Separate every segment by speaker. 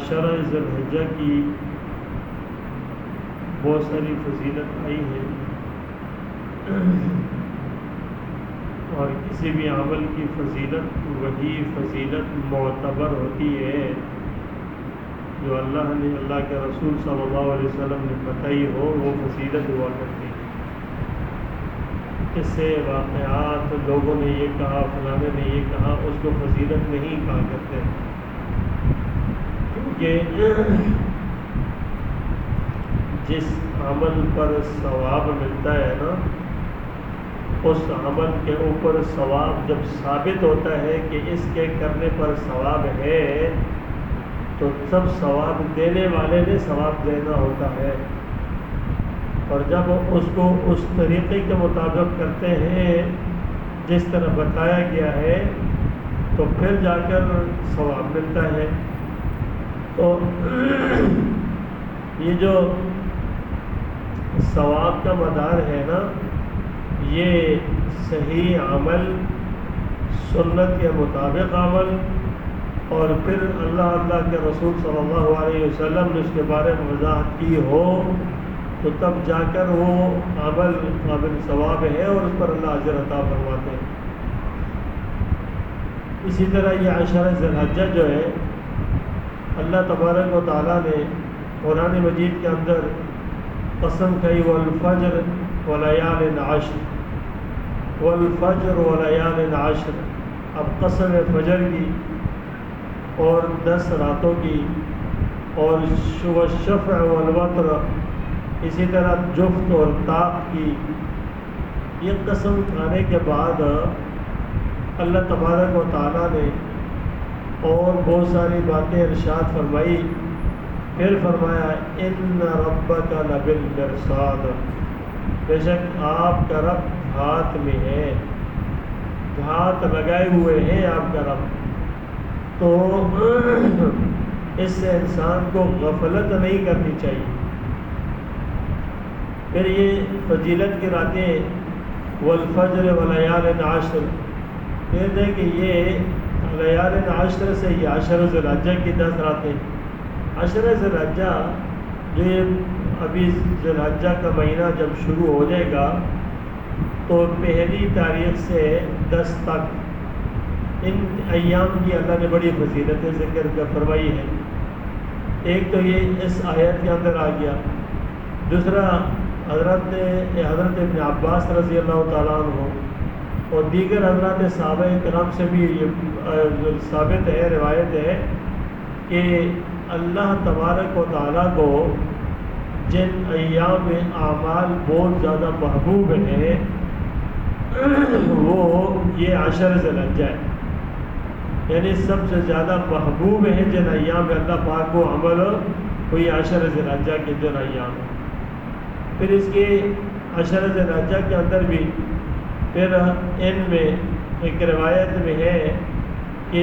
Speaker 1: عشرہ ذی الحجہ کی بہت ساری فضیلت آئی ہے، اور کسی بھی عمل کی فضیلت وہی فضیلت معتبر ہوتی ہے جو اللہ کے رسول صلی اللہ علیہ وسلم نے بتائی ہو، وہ فضیلت ہوا کرتی ہے۔ اس سے واقعات لوگوں نے یہ کہا، فلانے نے یہ کہا، اس کو فضیلت نہیں کہا کرتے، کیونکہ جس عمل پر ثواب ملتا ہے نا، اس عمل کے اوپر ثواب جب ثابت ہوتا ہے کہ اس کے کرنے پر ثواب ہے، تو سب ثواب دینے والے نے ثواب دینا ہوتا ہے، اور جب اس کو اس طریقے کے مطابق کرتے ہیں جس طرح بتایا گیا ہے، تو پھر جا کر ثواب ملتا ہے۔ تو یہ جو ثواب کا مدار ہے نا، یہ صحیح عمل، سنت کے مطابق عمل، اور پھر اللہ کے رسول صلی اللہ علیہ وسلم نے اس کے بارے میں وضاحت کی ہو، تو تب جا کر وہ عمل قابل ثواب ہے اور اس پر اللہ اجر عطا فرماتے ہیں۔ اسی طرح یہ عشرہ ذی الحجہ جو ہے، اللہ تبارک و تعالیٰ نے قرآن مجید کے اندر قسم کھائی، والفجر ولیال عشر، والفجر ولیال عشر۔ اب قسم فجر کی اور 10 راتوں کی، اور والشفع والوتر، اسی طرح جفت اور طاق کی۔ یہ قسم کھانے کے بعد اللہ تبارک و تعالیٰ نے اور بہت ساری باتیں ارشاد فرمائی، پھر فرمایا ان ربک لبالمرصاد، بے شک آپ کا رب ہاتھ میں ہے، ہاتھ لگائے ہوئے ہیں آپ کا رب۔ تو اس سے انسان کو غفلت نہیں کرنی چاہیے۔ پھر یہ فضیلت کی راتیں والفجر ولیال عشر، کہتے ہیں کہ یہ لیال عشر سے یہ عشرہ ذی الحجہ کی 10 راتیں، عشرہ ذی الحجہ جو یہ ابھی ذی الحجہ کا مہینہ جب شروع ہو جائے گا، تو پہلی تاریخ سے 10 تک ان ایام کی اللہ نے بڑی فضیلتیں ذکر فرمائی ہے۔ ایک تو یہ اس آیت کے اندر آ گیا، دوسرا حضرت ابن عباس رضی اللہ تعالیٰ عنہ اور دیگر حضرات صحابہ کرام سے بھی یہ ثابت ہے، روایت ہے کہ اللہ تبارک و تعالیٰ کو جن ایام میں اعمال بہت زیادہ محبوب ہیں، وہ یہ عشرہ ذی الحجہ ہے، یعنی سب سے زیادہ محبوب ہیں جن ایام میں اللہ پاک کو عمل، کوئی عشرہ ذی الحجہ کے جن ایام ہیں۔ پھر اس کے عشرہ ذی الحجہ کے اندر بھی پھر ان میں ایک روایت میں ہے کہ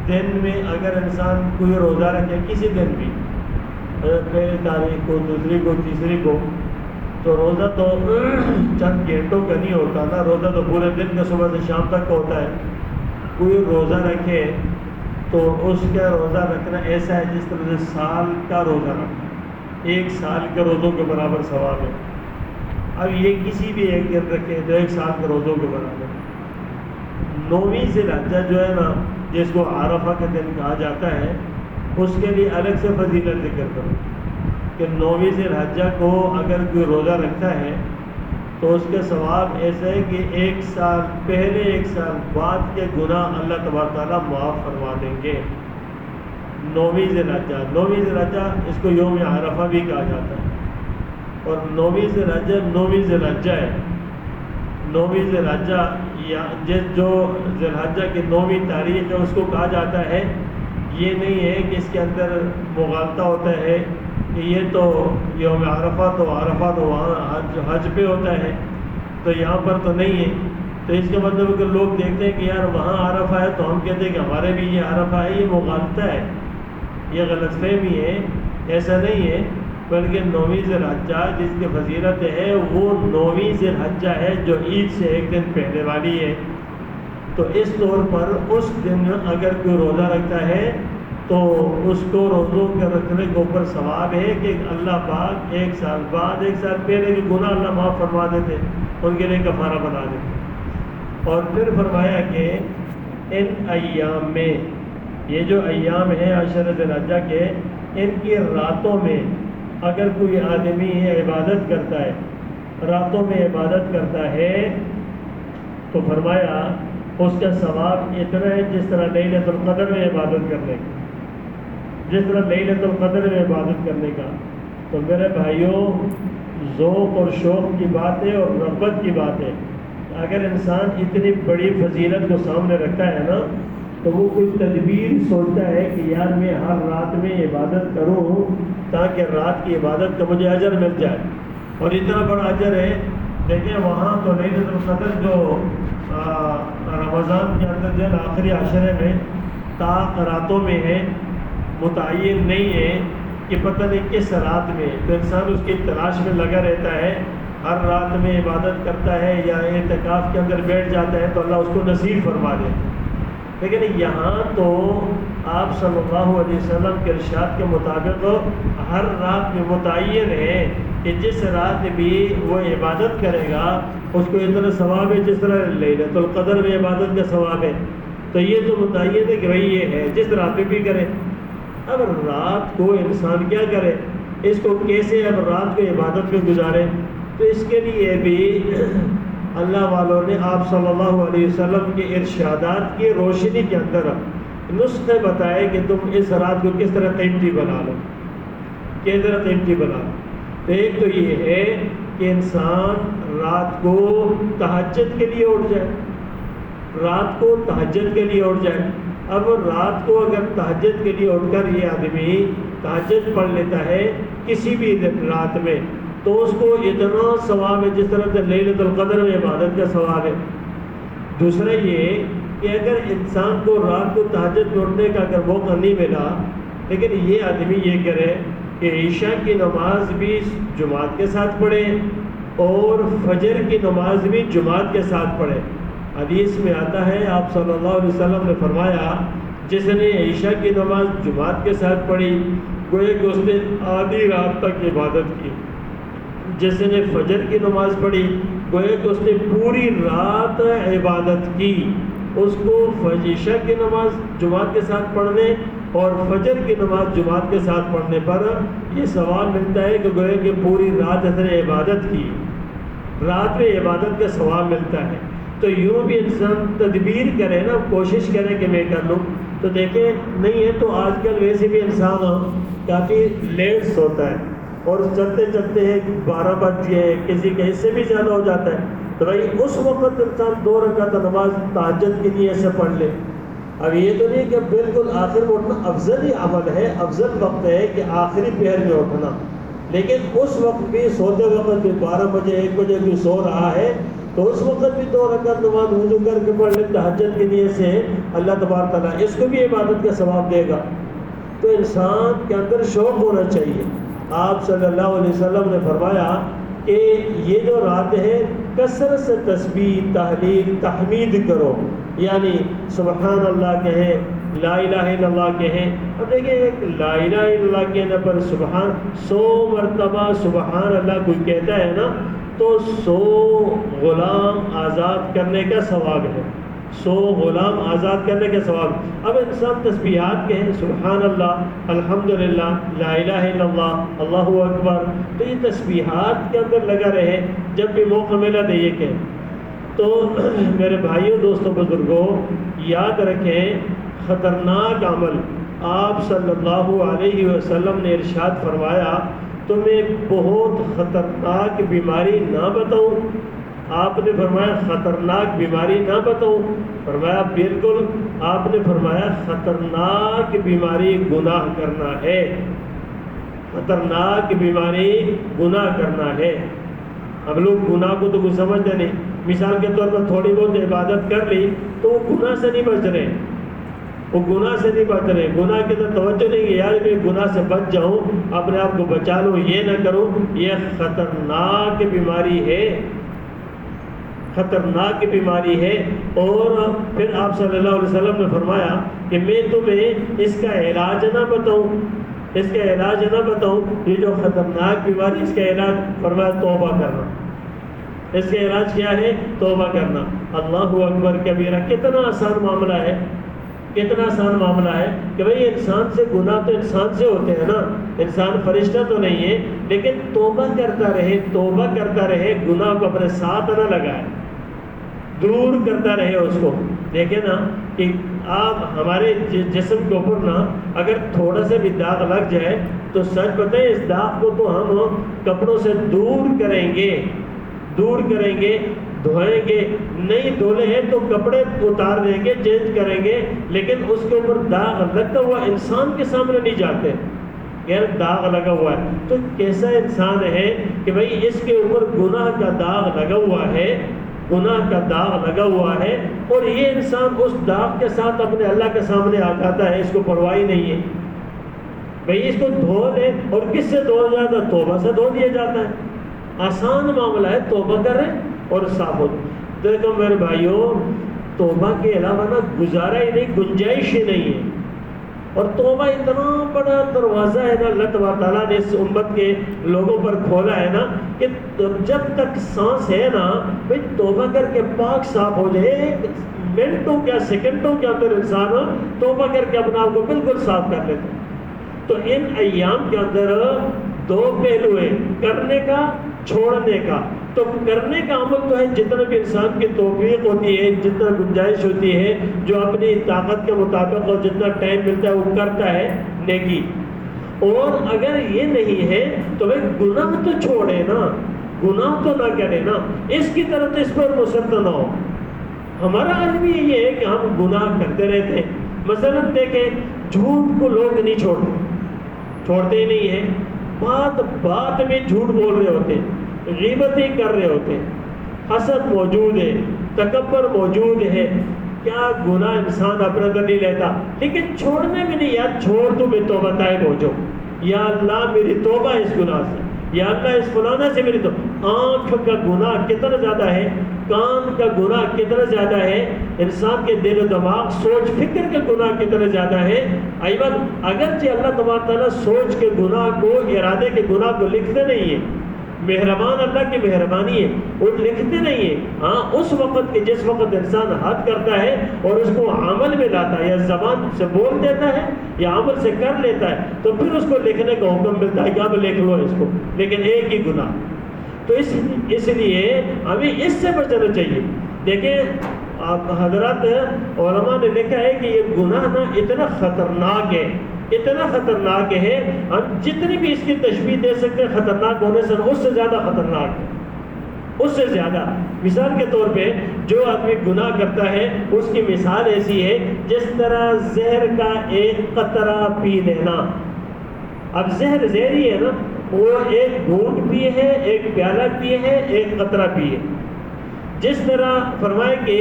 Speaker 1: دن میں اگر انسان کوئی روزہ رکھے، کسی دن بھی، پہلی تاریخ کو، دوسری کو، تیسری کو، تو روزہ تو چند گھنٹوں کا نہیں ہوتا نا، روزہ تو پورے دن کا صبح سے شام تک کا ہوتا ہے۔ کوئی روزہ رکھے تو اس کا روزہ رکھنا ایسا ہے جس طرح سے سال کا روزہ رکھنا، 1 سال کے روزوں کے برابر ثواب ہے۔ اب یہ کسی بھی ایک دن رکھے تو 1 سال کے روزوں کے برابر۔ 9ویں ذی الحجہ جو ہے نا، جس کو عرفہ کا دن کہا جاتا ہے، اس کے لیے الگ سے فضیلت ذکر کرو کہ 9ویں ذی الحجہ کو اگر کوئی روزہ رکھتا ہے تو اس کے ثواب ایسا ہے کہ 1 سال پہلے 1 سال بعد کے گناہ اللہ تبارک تعالیٰ معاف فرما دیں گے۔ 9ویں ذی الحجہ، 9ویں ذی الحجہ اس کو یوم عرفہ بھی کہا جاتا ہے، اور 9ویں ذی الحجہ 9ویں ذی الحجہ ہے۔ 9ویں ذی الحجہ یا جو ذی الحجہ کی 9ویں تاریخ ہے اس کو کہا جاتا ہے، یہ نہیں ہے کہ اس کے اندر مغالطہ ہوتا ہے کہ یہ تو یوم عرفہ تو وہاں حج پہ ہوتا ہے، تو یہاں پر تو نہیں ہے۔ تو اس کا مطلب کہ لوگ دیکھتے ہیں کہ یار وہاں عرفہ ہے تو ہم کہتے ہیں کہ ہمارے بھی یہ عرفہ ہے، یہ مغالطہ ہے، یہ غلط فہمی ہے۔ ایسا نہیں ہے، بلکہ 9ویں ذی الحجہ جس کی فضیلت ہے وہ 9ویں ذی الحجہ ہے جو عید سے 1 دن پہلے والی ہے۔ تو اس طور پر اس دن اگر کوئی روزہ رکھتا ہے تو اس کو روزوں کے رکھنے کے اوپر ثواب ہے کہ اللہ پاک 1 سال بعد 1 سال پہلے کے گناہ اللہ معاف فرما دیتے، ان کے لیے کفارہ بنا دیتے۔ اور پھر فرمایا کہ ان ایام میں، یہ جو ایام ہیں عشر ذی الحجہ کے، ان کی راتوں میں اگر کوئی آدمی عبادت کرتا ہے، راتوں میں عبادت کرتا ہے، تو فرمایا اس کا ثواب اتنا ہے جس طرح لیلۃ القدر میں عبادت کرنے کا، جس طرح لیلۃ القدر میں عبادت کرنے کا۔ تو میرے بھائیوں، ذوق اور شوق کی بات ہے اور رغبت کی بات ہے۔ اگر انسان اتنی بڑی فضیلت کو سامنے رکھتا ہے نا، تو وہ کوئی تدبیر سوچتا ہے کہ یار میں ہر رات میں عبادت کروں تاکہ رات کی عبادت کا مجھے اجر مل جائے، اور اتنا بڑا اجر ہے۔ دیکھیں وہاں تو لیلۃ القدر جو رمضان کے اندر جو آخری عشرے میں راتوں میں ہے، متعین نہیں ہے کہ پتہ نہیں کس رات میں، تو انسان اس کی تلاش میں لگا رہتا ہے، ہر رات میں عبادت کرتا ہے یا اعتکاف کے اندر بیٹھ جاتا ہے تو اللہ اس کو نصیب فرما دے۔ لیکن یہاں تو آپ صلی اللہ علیہ وسلم کے ارشاد کے مطابق ہر رات میں متعین ہے کہ جس رات بھی وہ عبادت کرے گا اس کو اتنا ثواب ہے جس طرح لیلۃ القدر میں عبادت کا ثواب ہے۔ تو یہ تو متعین ہے کہ بھائی یہ ہے جس رات میں بھی کرے۔ اب رات کو انسان کیا کرے، اس کو کیسے اب رات کو عبادت میں گزارے؟ تو اس کے لیے بھی اللہ والوں نے آپ صلی اللہ علیہ وسلم کے ارشادات کی روشنی کے اندر نسخے بتائے کہ تم اس رات کو کس طرح قیمتی بنا لو، کس طرح قیمتی بنا لو۔ تو ایک تو یہ ہے کہ انسان رات کو تہجد کے لیے اٹھ جائے، رات کو تہجد کے لیے اٹھ جائے۔ اب رات کو اگر تہجد کے لیے اٹھ کر یہ آدمی تہجد پڑھ لیتا ہے کسی بھی رات میں، تو اس کو اتنا ثواب ہے جس طرح سے لیلۃ القدر میں عبادت کا ثواب ہے۔ دوسرا یہ کہ اگر انسان کو رات کو تہجد اٹھنے کا اگر موقع نہیں ملا، لیکن یہ آدمی یہ کرے کہ عشاء کی نماز بھی جماعت کے ساتھ پڑھے اور فجر کی نماز بھی جماعت کے ساتھ پڑھے۔ حدیث میں آتا ہے آپ صلی اللہ علیہ وسلم نے فرمایا جس نے عشاء کی نماز جماعت کے ساتھ پڑھی گویا کہ اس نے آدھی رات تک عبادت کی، جس نے فجر کی نماز پڑھی گویا کہ اس نے پوری رات عبادت کی۔ اس کو عشاء کی نماز جماعت کے ساتھ پڑھنے اور فجر کی نماز جماعت کے ساتھ پڑھنے پر یہ ثواب ملتا ہے کہ گویا کہ پوری رات اس نے عبادت کی، رات میں عبادت کا ثواب ملتا ہے۔ تو یوں بھی انسان تدبیر کرے نا، کوشش کرے کہ میں کر لوں، تو دیکھیں نہیں ہے تو آج کل ویسے بھی انسان کافی لیٹ سوتا ہے اور چلتے چلتے 12 بج گئے، کسی کا اس سے بھی زیادہ ہو جاتا ہے، تو بھائی اس وقت انسان 2 رکعت نماز تہجد کی نیت سے پڑھ لے۔ اب یہ تو نہیں کہ بالکل آخر میں اٹھنا افضل ہی عمل ہے، افضل وقت ہے کہ آخری پہر میں اٹھنا، لیکن اس وقت بھی سوتے وقت بھی 12 بجے 1 بجے بھی سو رہا ہے تو اس وقت بھی 2 رکعت نماز وضو کر کے پڑھ لے تہجد کی نیت سے، اللہ تبارک تعالیٰ اس کو بھی عبادت کا ثواب دے گا۔ تو انسان کے اندر شوق ہونا چاہیے۔ آپ صلی اللہ علیہ وسلم نے فرمایا کہ یہ جو رات ہے کثرت سے تسبیح تحلیل تحمید کرو، یعنی سبحان اللہ کہیں، لا الہ الا اللہ کہیں۔ اب دیکھیں ایک لا الہ الا اللہ کہنے پر 100 مرتبہ سبحان اللہ کوئی کہتا ہے نا تو 100 غلام آزاد کرنے کا ثواب ہے، 100 غلام آزاد کرنے کا ثواب۔ اب انسان تسبیحات کہیں سبحان اللہ الحمدللہ لا الہ الا اللہ اللہ اکبر، تو یہ تسبیحات کے اندر لگا رہے، جب بھی موقع ملا تو یہ کہیں۔ تو میرے بھائیوں دوستوں بزرگوں یاد رکھیں خطرناک عمل، آپ صلی اللہ علیہ وسلم نے ارشاد فرمایا تمہیں بہت خطرناک بیماری نہ بتاؤں؟ آپ نے فرمایا خطرناک بیماری نہ بتاؤں؟ فرمایا بالکل۔ آپ نے فرمایا خطرناک بیماری گناہ کرنا ہے، خطرناک بیماری گناہ کرنا ہے۔ اب لوگ گناہ کو تو کچھ سمجھتے نہیں، مثال کے طور پر تھوڑی بہت عبادت کر لی تو وہ گناہ سے نہیں بچ رہے، وہ گناہ سے نہیں بچ رہے، گناہ کی طرف توجہ نہیں کہ یار میں گناہ سے بچ جاؤں، اپنے آپ کو بچا لوں، یہ نہ کروں۔ یہ خطرناک بیماری ہے، خطرناک بیماری ہے. اور پھر آپ صلی اللہ علیہ وسلم نے فرمایا کہ میں تمہیں اس کا علاج نہ بتاؤں، اس کا علاج نہ بتاؤں. یہ جو خطرناک بیماری، اس کا علاج فرمایا توبہ کرنا. اس کا علاج کیا ہے؟ توبہ کرنا. اللہ اکبر کبیرہ. کتنا آسان معاملہ ہے، کتنا آسان معاملہ ہے کہ بھئی انسان سے گناہ تو انسان سے ہوتے ہیں نا، انسان فرشتہ تو نہیں ہے، لیکن توبہ کرتا رہے، توبہ کرتا رہے، گناہ کو اپنے ساتھ نہ لگائے، دور کرتا رہے اس کو. دیکھیں نا کہ آپ ہمارے جسم کے اوپر نا اگر تھوڑا سا بھی داغ لگ جائے تو سچ بتائیں اس داغ کو تو ہم کپڑوں سے دور کریں گے، دور کریں گے، دھوئیں گے. نہیں دھولے ہیں تو کپڑے اتار دیں گے، چینج کریں گے، لیکن اس کے اوپر داغ لگتا ہوا انسان کے سامنے نہیں جاتے. یار داغ لگا ہوا ہے تو کیسا انسان ہے کہ بھئی اس کے اوپر گناہ کا داغ لگا ہوا ہے، گناہ کا داغ لگا ہوا ہے، اور یہ انسان اس داغ کے ساتھ اپنے اللہ کے سامنے آ جاتا ہے، اس کو پرواہ نہیں ہے. بھئی اس کو دھو لے، اور کس سے دھو جاتا ہے؟ توبہ سے دھو دیا جاتا ہے. آسان معاملہ ہے، توبہ کریں اور صاف ہو. دیکھو میرے بھائیوں، توبہ کے علاوہ نا گزارا ہی نہیں، گنجائش ہی نہیں ہے. اور توبہ اتنا بڑا دروازہ ہے نا اللہ تبارک تعالیٰ نے اس امت کے لوگوں پر کھولا ہے نا کہ جب تک سانس ہے نا بھئی توبہ کر کے پاک صاف ہو جائے. منٹوں کیا سیکنڈوں کے اندر انسان توبہ کر کے اپنا آپ کو بالکل صاف کر لیتا. تو ان ایام کے اندر دو پہلو ہیں، کرنے کا، چھوڑنے کا. تو کرنے کا عمل تو ہے جتنا بھی انسان کی توفیق ہوتی ہے، جتنا گنجائش ہوتی ہے، جو اپنی طاقت کے مطابق اور جتنا ٹائم ملتا ہے وہ کرتا ہے نیکی. اور اگر یہ نہیں ہے تو بھائی گناہ تو چھوڑے نا، گناہ تو نہ کرے نا، اس کی طرف اس پر مسلط نہ ہو. ہمارا عالمی یہ ہے کہ ہم گناہ کرتے رہتے ہیں. مثلا دیکھیں جھوٹ کو لوگ نہیں چھوڑتے ہی نہیں ہیں. بات بات میں جھوٹ بول رہے ہوتے ہیں، غیبتیں کر رہے ہوتے ہیں، حسد موجود ہے، تکبر موجود ہے. کیا گناہ انسان اپنے اندر نہیں لیتا، لیکن چھوڑنے میں نہیں. یار چھوڑ تو میں توبہ طائب ہو جاؤ، یا اللہ میری توبہ اس گناہ سے، یا اللہ اس فلانا سے میری توبہ. آنکھ کا گناہ کتنا زیادہ ہے، کان کا گناہ کتنا زیادہ ہے، انسان کے دل و دماغ سوچ فکر کے گناہ کتنے زیادہ ہے. ایوان اگرچہ اللہ تبارک تعالیٰ سوچ کے گناہ کو، ارادے کے گناہ کو لکھتے نہیں ہیں، مہربان اللہ کی مہربانی ہے، وہ لکھتے نہیں ہیں. ہاں اس وقت کہ جس وقت انسان حد کرتا ہے اور اس کو عمل میں لاتا ہے، یا زبان سے بول دیتا ہے یا عمل سے کر لیتا ہے، تو پھر اس کو لکھنے کا حکم ملتا ہے کہ اب لکھ لو اس کو، لیکن ایک ہی گناہ. تو اس لیے ہمیں اس سے بچنا چاہیے. دیکھیں آپ حضرات علماء نے لکھا ہے کہ یہ گناہ نا اتنا خطرناک ہے، اتنا خطرناک ہے، ہم جتنی بھی اس کی تشبیہ دے سکتے ہیں خطرناک ہونے سے اس سے زیادہ خطرناک ہے، اس سے زیادہ. مثال کے طور پہ جو آدمی گناہ کرتا ہے اس کی مثال ایسی ہے جس طرح زہر کا ایک قطرہ پی لینا. اب زہر زہری ہے نا، وہ ایک گھونٹ پیے ہے، ایک پیالہ پیے ہے، ایک قطرہ پیے. جس طرح فرمائے کہ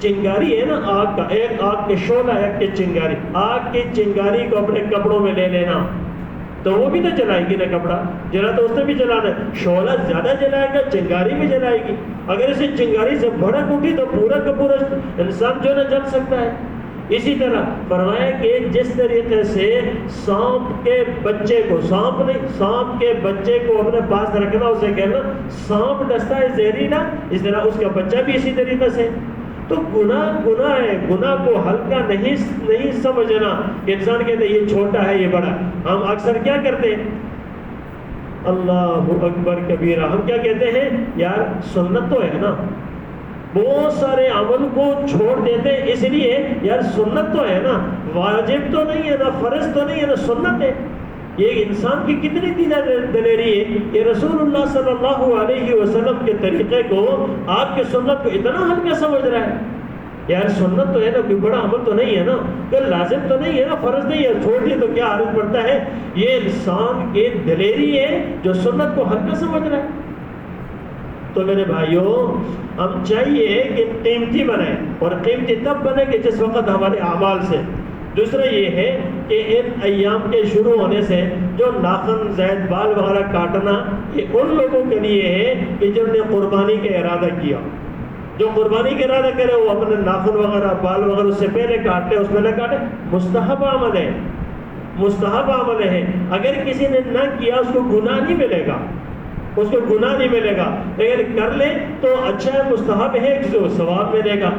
Speaker 1: چنگاری ہے نا آگ کا، ایک آگ کے شعلہ ہے کہ چنگاری، آگ کی چنگاری کو اپنے کپڑوں میں لے لینا تو وہ بھی تو جلائے گی نا. کپڑا جلا تو اس نے بھی جلانا ہے، شعلہ زیادہ جلائے گا، چنگاری بھی جلائے گی. اگر اسے چنگاری سے بھڑک اٹھی تو پورا کا پورا انسان جو ہے جل سکتا ہے. اسی طرح فرمایا کہ جس طریقے سے سانپ کے بچے کو، سانپ نہیں، سانپ کے بچے کو اپنے پاس رکھنا، اسے کہنا سانپ ڈستا ہے زہریلا، اس طرح اس کا بچہ بھی اسی طریقے سے. تو گناہ ہے، گناہ کو ہلکا نہیں سمجھنا کہ انسان کہتے ہیں یہ چھوٹا ہے یہ بڑا. ہم اکثر کیا کرتے ہیں، اللہ اکبر کبیرہ، ہم کیا کہتے ہیں یار سنت تو ہے نا، بہت سارے عمل کو چھوڑ دیتے اس لیے یار سنت تو ہے نا، واجب تو نہیں ہے نا، فرض تو نہیں ہے نا، سنت ہے. یہ انسان کی کتنی دلیری ہے کہ رسول اللہ صلی اللہ علیہ وسلم کے طریقے کو، آپ کے سنت کو اتنا ہلکا سمجھ رہا ہے. یار سنت تو ہے نا، کوئی بڑا عمل تو نہیں ہے نا، کوئی لازم تو نہیں ہے نا، فرض نہیں ہے، چھوڑ دیے تو کیا حرج پڑتا ہے. یہ انسان کی دلیری ہے جو سنت کو ہلکا سمجھ رہا ہے. تو میرے بھائیوں ہم چاہیے کہ قیمتی بنائیں، اور قیمتی تب بنے کہ جس وقت ہمارے اعمال سے. دوسرا یہ ہے کہ ان ایام کے شروع ہونے سے جو ناخن زید بال وغیرہ کاٹنا، یہ ان لوگوں کے لیے ہے کہ جنہوں نے قربانی کا ارادہ کیا. جو قربانی کا ارادہ کرے وہ اپنے ناخن وغیرہ بال وغیرہ اس سے پہلے کاٹ لے، اس میں نہ کاٹے، مستحب عمل ہے، مستحب عمل ہے۔ اگر کسی نے نہ کیا اس کو گناہ نہیں ملے گا، اس کو گناہ نہیں ملے گا، لیکن کر لے تو اچھا ہے، مستحب ہے، جو ثواب ملے گا۔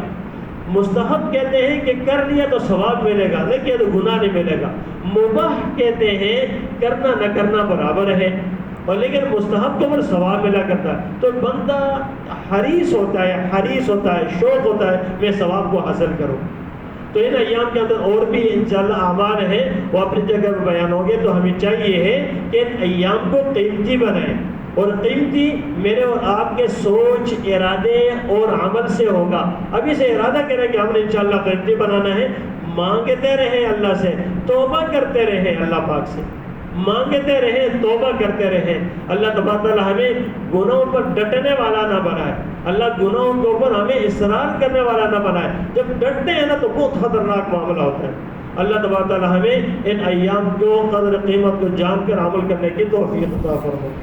Speaker 1: مستحب کہتے ہیں کہ کر لیا تو ثواب ملے گا، نہ کیا تو گناہ نہیں ملے گا۔ مباح کہتے ہیں کرنا نہ کرنا برابر ہے، اور لیکن مستحب کو پر ثواب ملا کرتا ہے۔ تو بندہ حریص ہوتا ہے، شوق ہوتا ہے میں ثواب کو حاصل کروں۔ تو ان ایام کے اندر اور بھی انشاءاللہ اعمال ہیں، وہ اپنی جگہ میں بیان ہوں گے۔ تو ہمیں چاہیے ہے کہ ان ایام کو قیمتی بنائیں، اور قیمتی میرے اور آپ کے سوچ، ارادے اور عمل سے ہوگا۔ ابھی سے ارادہ کریں کہ ہم نے انشاءاللہ قیمتی بنانا ہے، مانگتے رہیں اللہ سے، توبہ کرتے رہیں اللہ پاک سے، مانگتے رہیں، توبہ کرتے رہیں۔ اللہ تبارک تعالیٰ ہمیں گناہوں پر ڈٹنے والا نہ بنائے، اللہ گناہوں کے اوپر ہمیں اصرار کرنے والا نہ بنائے۔ جب ڈٹتے ہیں نا تو بہت خطرناک معاملہ ہوتا ہے۔ اللہ تبارک تعالیٰ ہمیں ان ایام کو قدر قیمت کو جان کر عمل کرنے کی توفیق عطا فرمائے۔